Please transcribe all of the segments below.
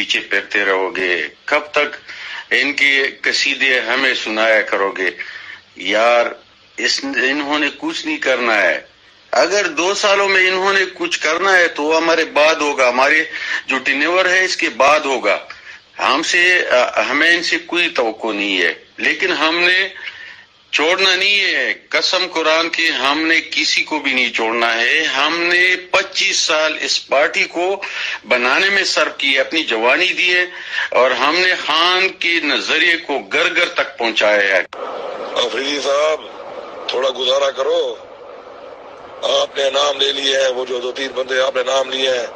پیچھے پھرتے رہو گے؟ کب تک ان کی قصیدے ہمیں سنایا کرو گے؟ یار انہوں نے کچھ نہیں کرنا ہے. اگر 2 سالوں میں انہوں نے کچھ کرنا ہے تو وہ ہمارے بعد ہوگا، ہمارے جو ٹینور ہے اس کے بعد ہوگا. ہمیں ان سے کوئی توقع نہیں ہے، لیکن ہم نے چھوڑنا نہیں ہے. قسم قرآن کی ہم نے کسی کو بھی نہیں چھوڑنا ہے. ہم نے 25 سال اس پارٹی کو بنانے میں صرف کی، اپنی جوانی دی ہے، اور ہم نے خان کے نظریے کو گھر گھر تک پہنچایا ہے. افریدی صاحب تھوڑا گزارا کرو، آپ نے نام لے لیے ہیں، وہ جو 2-3 بندے آپ نے نام لیے ہیں،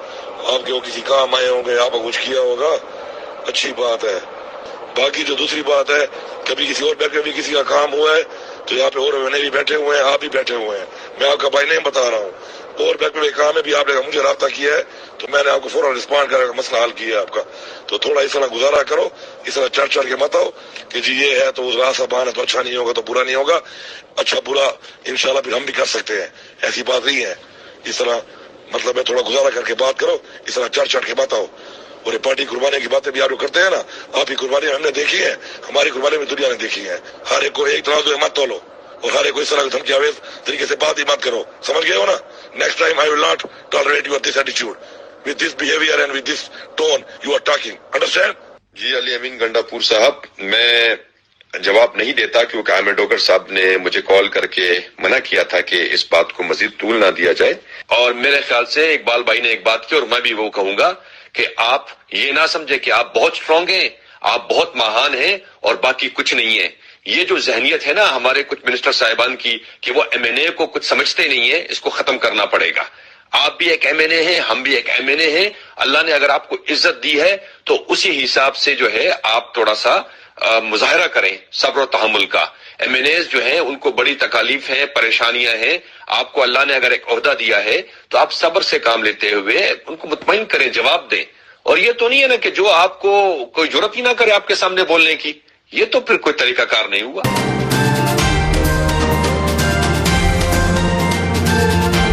آپ کے وہ کسی کام آئے ہوں گے، آپ کو کچھ کیا ہوگا، اچھی بات ہے. باقی جو دوسری بات ہے، کبھی کسی اور بیٹھ کے بھی کسی کا کام ہوا ہے تو یہاں پہ اور میں بھی بیٹھے ہوئے ہیں، آپ بھی بیٹھے ہوئے ہیں، میں آپ کا بھائی نہیں بتا رہا ہوں. اور بیٹھ پہ کام ہے بھی آپ نے مجھے رابطہ کیا ہے تو میں نے آپ کو فوراً رسپانڈ کر کے مسئلہ حل کیا ہے آپ کا. تو تھوڑا اس طرح گزارا کرو، اس طرح چڑھ کے مت آؤ کہ جی یہ ہے تو راہ سبان ہے تو اچھا نہیں ہوگا تو برا نہیں ہوگا. اچھا برا انشاءاللہ پھر ہم بھی کر سکتے ہیں، ایسی بات نہیں ہے. اس طرح مطلب ہے تھوڑا گزارا کر کے بات کرو، اس طرح چڑھ کے مت آؤ. اور یہ پارٹی قربانی کی باتیں بھی آپ لوگ کرتے ہیں نا، آپ کی قربانی ہم نے دیکھی ہے، ہماری قربانی بھی دنیا نے دیکھی ہے. ہر ایک کو ایک طرح مت تولو اور ہر ایک کو اس طرح دھمکی آویز طریقے سے بات ہی مت کرو. سمجھ گئے ہو نا؟ Next time I will not tolerate you with this attitude, with this behavior and with this tone you are talking. Understand? جی علی امین گنڈا پور صاحب، میں جواب نہیں دیتا کیونکہ عامر ڈوگر صاحب نے مجھے کال کر کے منع کیا تھا کہ اس بات کو مزید طول نہ دیا جائے. اور میرے خیال سے اقبال بھائی نے ایک بات کی اور میں بھی وہ کہوں گا کہ آپ یہ نہ سمجھے کہ آپ بہت اسٹرانگ ہیں، آپ بہت مہان ہیں اور باقی کچھ نہیں ہے. یہ جو ذہنیت ہے نا ہمارے کچھ منسٹر صاحبان کی کہ وہ ایم این اے کو کچھ سمجھتے نہیں ہیں، اس کو ختم کرنا پڑے گا. آپ بھی ایک ایم این اے ہیں، ہم بھی ایک ایم این اے ہیں. اللہ نے اگر آپ کو عزت دی ہے تو اسی حساب سے جو ہے آپ تھوڑا سا مظاہرہ کریں صبر و تحمل کا. ایم این ایز جو ہیں ان کو بڑی تکالیف ہیں، پریشانیاں ہیں. آپ کو اللہ نے اگر ایک عہدہ دیا ہے تو آپ صبر سے کام لیتے ہوئے ان کو مطمئن کریں، جواب دیں. اور یہ تو نہیں ہے نا کہ جو آپ کو کوئی جرات ہی نہ کرے آپ کے سامنے بولنے کی، یہ تو پھر کوئی طریقہ کار نہیں ہوا.